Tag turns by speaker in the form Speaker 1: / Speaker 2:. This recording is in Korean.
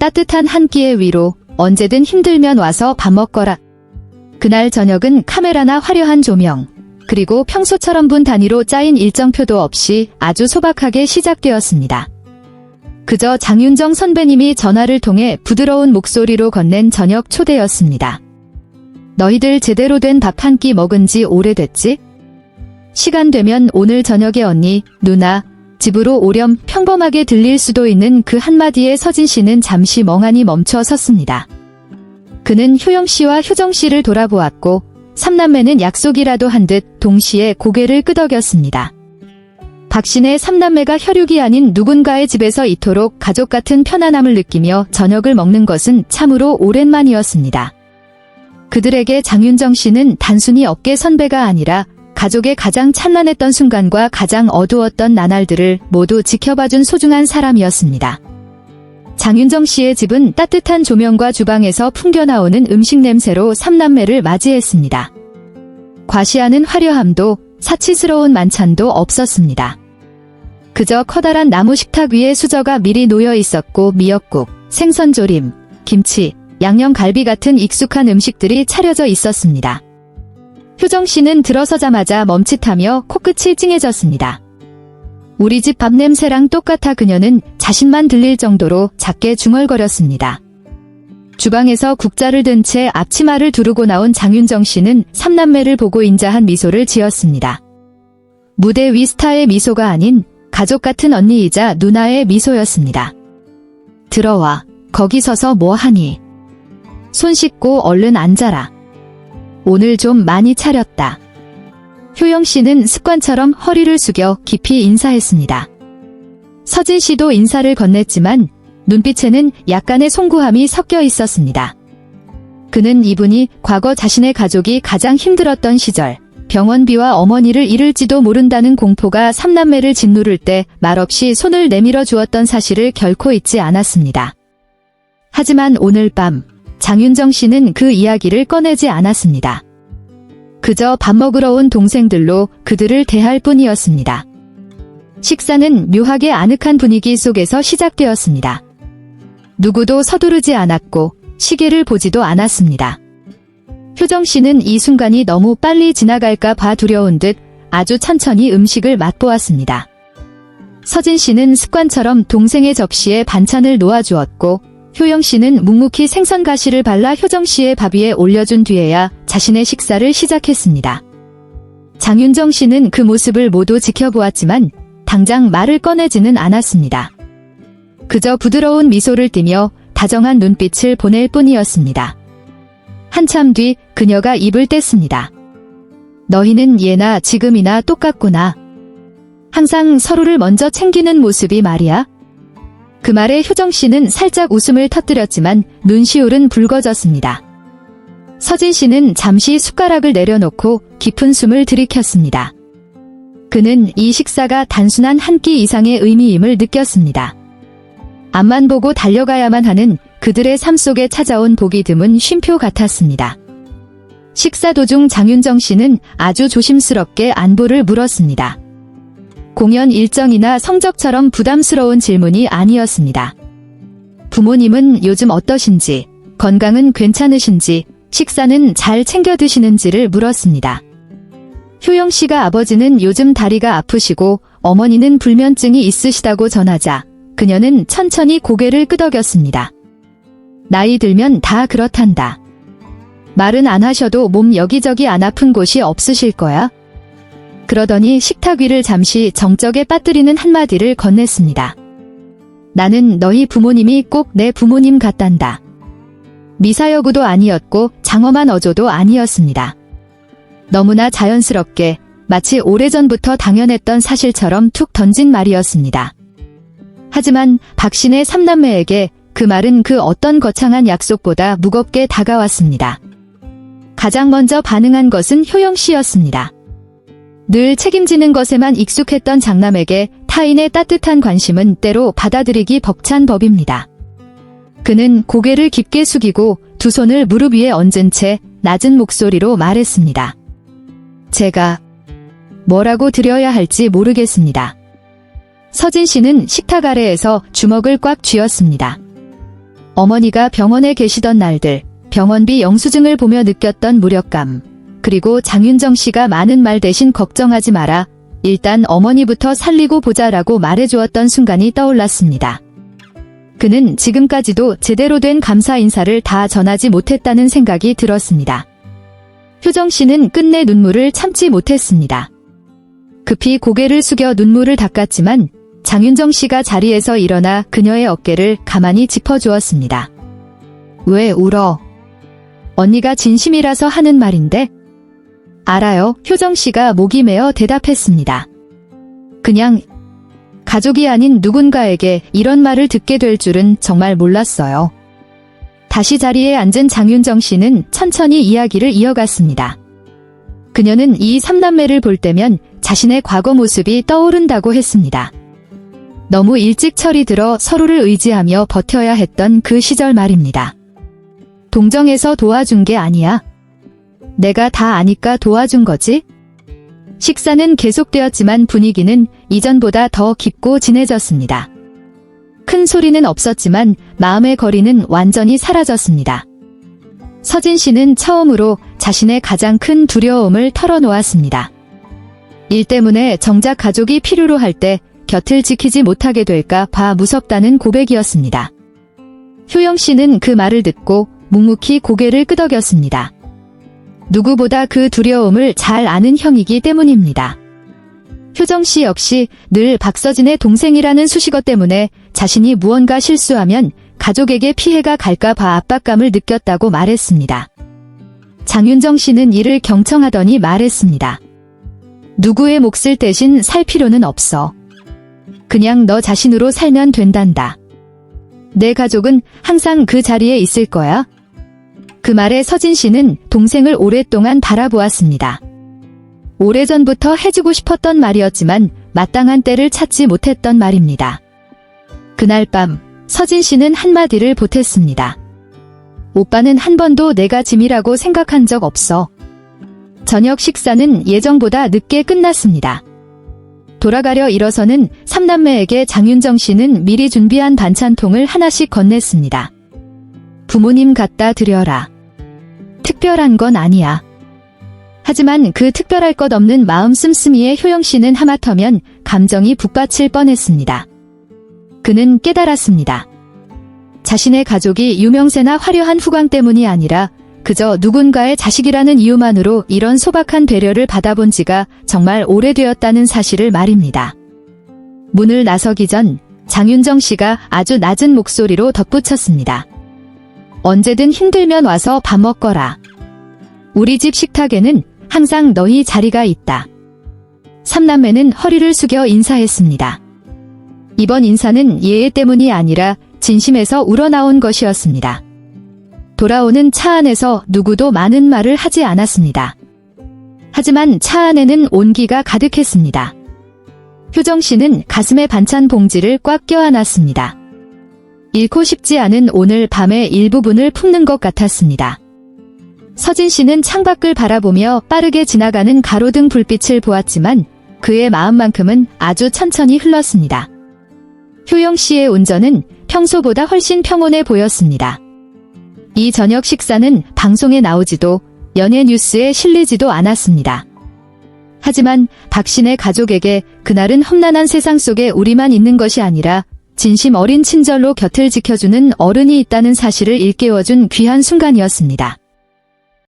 Speaker 1: 따뜻한 한 끼의 위로, 언제든 힘들면 와서 밥 먹거라. 그날 저녁은 카메라나 화려한 조명, 그리고 평소처럼 분 단위로 짜인 일정표도 없이 아주 소박하게 시작되었습니다. 그저 장윤정 선배님이 전화를 통해 부드러운 목소리로 건넨 저녁 초대였습니다. 너희들 제대로 된 밥 한 끼 먹은 지 오래됐지? 시간 되면 오늘 저녁에 언니, 누나, 집으로 오렴. 평범하게 들릴 수도 있는 그 한마디에 서진 씨는 잠시 멍하니 멈춰 섰습니다. 그는 효영 씨와 효정 씨를 돌아보았고 삼남매는 약속이라도 한 듯 동시에 고개를 끄덕였습니다. 박신의 삼남매가 혈육이 아닌 누군가의 집에서 이토록 가족 같은 편안함을 느끼며 저녁을 먹는 것은 참으로 오랜만이었습니다. 그들에게 장윤정 씨는 단순히 업계 선배가 아니라 가족의 가장 찬란했던 순간과 가장 어두웠던 나날들을 모두 지켜봐준 소중한 사람이었습니다. 장윤정 씨의 집은 따뜻한 조명과 주방에서 풍겨나오는 음식 냄새로 삼남매를 맞이했습니다. 과시하는 화려함도 사치스러운 만찬도 없었습니다. 그저 커다란 나무 식탁 위에 수저가 미리 놓여 있었고 미역국, 생선조림, 김치, 양념갈비 같은 익숙한 음식들이 차려져 있었습니다. 효정 씨는 들어서자마자 멈칫하며 코끝이 찡해졌습니다. 우리 집 밥 냄새랑 똑같아. 그녀는 자신만 들릴 정도로 작게 중얼거렸습니다. 주방에서 국자를 든 채 앞치마를 두르고 나온 장윤정 씨는 삼남매를 보고 인자한 미소를 지었습니다. 무대 위 스타의 미소가 아닌 가족 같은 언니이자 누나의 미소였습니다. 들어와. 거기 서서 뭐 하니? 손 씻고 얼른 앉아라. 오늘 좀 많이 차렸다. 효영 씨는 습관처럼 허리를 숙여 깊이 인사했습니다. 서진 씨도 인사를 건넸지만 눈빛에는 약간의 송구함이 섞여 있었습니다. 그는 이분이 과거 자신의 가족이 가장 힘들었던 시절, 병원비와 어머니를 잃을지도 모른다는 공포가 삼남매를 짓누를 때 말없이 손을 내밀어 주었던 사실을 결코 잊지 않았습니다. 하지만 오늘 밤 장윤정 씨는 그 이야기를 꺼내지 않았습니다. 그저 밥 먹으러 온 동생들로 그들을 대할 뿐이었습니다. 식사는 묘하게 아늑한 분위기 속에서 시작되었습니다. 누구도 서두르지 않았고 시계를 보지도 않았습니다. 효정 씨는 이 순간이 너무 빨리 지나갈까 봐 두려운 듯 아주 천천히 음식을 맛보았습니다. 서진 씨는 습관처럼 동생의 접시에 반찬을 놓아주었고 효영 씨는 묵묵히 생선 가시를 발라 효정 씨의 밥 위에 올려준 뒤에야 자신의 식사를 시작했습니다. 장윤정 씨는 그 모습을 모두 지켜보았지만 당장 말을 꺼내지는 않았습니다. 그저 부드러운 미소를 띠며 다정한 눈빛을 보낼 뿐이었습니다. 한참 뒤 그녀가 입을 뗐습니다. 너희는 예나 지금이나 똑같구나. 항상 서로를 먼저 챙기는 모습이 말이야. 그 말에 효정 씨는 살짝 웃음을 터뜨렸지만 눈시울은 붉어졌습니다. 서진 씨는 잠시 숟가락을 내려놓고 깊은 숨을 들이켰습니다. 그는 이 식사가 단순한 한 끼 이상의 의미임을 느꼈습니다. 앞만 보고 달려가야만 하는 그들의 삶 속에 찾아온 보기 드문 쉼표 같았습니다. 식사 도중 장윤정 씨는 아주 조심스럽게 안부를 물었습니다. 공연 일정이나 성적처럼 부담스러운 질문이 아니었습니다. 부모님은 요즘 어떠신지, 건강은 괜찮으신지, 식사는 잘 챙겨 드시는지를 물었습니다. 효영 씨가 아버지는 요즘 다리가 아프시고 어머니는 불면증이 있으시다고 전하자 그녀는 천천히 고개를 끄덕였습니다. 나이 들면 다 그렇단다. 말은 안 하셔도 몸 여기저기 안 아픈 곳이 없으실 거야? 그러더니 식탁 위를 잠시 정적에 빠뜨리는 한마디를 건넸습니다. 나는 너희 부모님이 꼭 내 부모님 같단다. 미사여구도 아니었고 장엄한 어조도 아니었습니다. 너무나 자연스럽게 마치 오래전부터 당연했던 사실처럼 툭 던진 말이었습니다. 하지만 박신의 삼남매에게 그 말은 그 어떤 거창한 약속보다 무겁게 다가왔습니다. 가장 먼저 반응한 것은 효영 씨였습니다. 늘 책임지는 것에만 익숙했던 장남에게 타인의 따뜻한 관심은 때로 받아들이기 벅찬 법입니다. 그는 고개를 깊게 숙이고 두 손을 무릎 위에 얹은 채 낮은 목소리로 말했습니다. 제가 뭐라고 드려야 할지 모르겠습니다. 서진 씨는 식탁 아래에서 주먹을 꽉 쥐었습니다. 어머니가 병원에 계시던 날들, 병원비 영수증을 보며 느꼈던 무력감, 그리고 장윤정 씨가 많은 말 대신 걱정하지 마라, 일단 어머니부터 살리고 보자라고 말해주었던 순간이 떠올랐습니다. 그는 지금까지도 제대로 된 감사 인사를 다 전하지 못했다는 생각이 들었습니다. 효정 씨는 끝내 눈물을 참지 못했습니다. 급히 고개를 숙여 눈물을 닦았지만 장윤정 씨가 자리에서 일어나 그녀의 어깨를 가만히 짚어주었습니다. 왜 울어? 언니가 진심이라서 하는 말인데? 알아요. 효정 씨가 목이 메어 대답했습니다. 그냥 가족이 아닌 누군가에게 이런 말을 듣게 될 줄은 정말 몰랐어요. 다시 자리에 앉은 장윤정 씨는 천천히 이야기를 이어갔습니다. 그녀는 이 삼남매를 볼 때면 자신의 과거 모습이 떠오른다고 했습니다. 너무 일찍 철이 들어 서로를 의지하며 버텨야 했던 그 시절 말입니다. 동정에서 도와준 게 아니야. 내가 다 아니까 도와준 거지? 식사는 계속되었지만 분위기는 이전보다 더 깊고 진해졌습니다. 큰 소리는 없었지만 마음의 거리는 완전히 사라졌습니다. 서진 씨는 처음으로 자신의 가장 큰 두려움을 털어놓았습니다. 일 때문에 정작 가족이 필요로 할 때 곁을 지키지 못하게 될까 봐 무섭다는 고백이었습니다. 효영 씨는 그 말을 듣고 묵묵히 고개를 끄덕였습니다. 누구보다 그 두려움을 잘 아는 형이기 때문입니다. 효정 씨 역시 늘 박서진의 동생이라는 수식어 때문에 자신이 무언가 실수하면 가족에게 피해가 갈까 봐 압박감을 느꼈다고 말했습니다. 장윤정 씨는 이를 경청하더니 말했습니다. 누구의 몫을 대신 살 필요는 없어. 그냥 너 자신으로 살면 된단다. 내 가족은 항상 그 자리에 있을 거야. 그 말에 서진 씨는 동생을 오랫동안 바라보았습니다. 오래전부터 해주고 싶었던 말이었지만 마땅한 때를 찾지 못했던 말입니다. 그날 밤 서진 씨는 한마디를 보탰습니다. 오빠는 한 번도 내가 짐이라고 생각한 적 없어. 저녁 식사는 예정보다 늦게 끝났습니다. 돌아가려 일어서는 삼남매에게 장윤정 씨는 미리 준비한 반찬통을 하나씩 건넸습니다. 부모님 갖다 드려라. 특별한 건 아니야. 하지만 그 특별할 것 없는 마음 씀씀이의 효영 씨는 하마터면 감정이 북받칠 뻔했습니다. 그는 깨달았습니다. 자신의 가족이 유명세나 화려한 후광 때문이 아니라 그저 누군가의 자식이라는 이유만으로 이런 소박한 배려를 받아본 지가 정말 오래되었다는 사실을 말입니다. 문을 나서기 전 장윤정 씨가 아주 낮은 목소리로 덧붙였습니다. 언제든 힘들면 와서 밥 먹거라. 우리 집 식탁에는 항상 너희 자리가 있다. 삼남매는 허리를 숙여 인사했습니다. 이번 인사는 예의 때문이 아니라 진심에서 우러나온 것이었습니다. 돌아오는 차 안에서 누구도 많은 말을 하지 않았습니다. 하지만 차 안에는 온기가 가득했습니다. 효정 씨는 가슴에 반찬 봉지를 꽉 껴안았습니다. 잃고 싶지 않은 오늘 밤의 일부분을 품는 것 같았습니다. 서진 씨는 창밖을 바라보며 빠르게 지나가는 가로등 불빛을 보았지만 그의 마음만큼은 아주 천천히 흘렀습니다. 효영 씨의 운전은 평소보다 훨씬 평온해 보였습니다. 이 저녁 식사는 방송에 나오지도 연예 뉴스에 실리지도 않았습니다. 하지만 박신의 가족에게 그날은 험난한 세상 속에 우리만 있는 것이 아니라 진심 어린 친절로 곁을 지켜주는 어른이 있다는 사실을 일깨워준 귀한 순간이었습니다.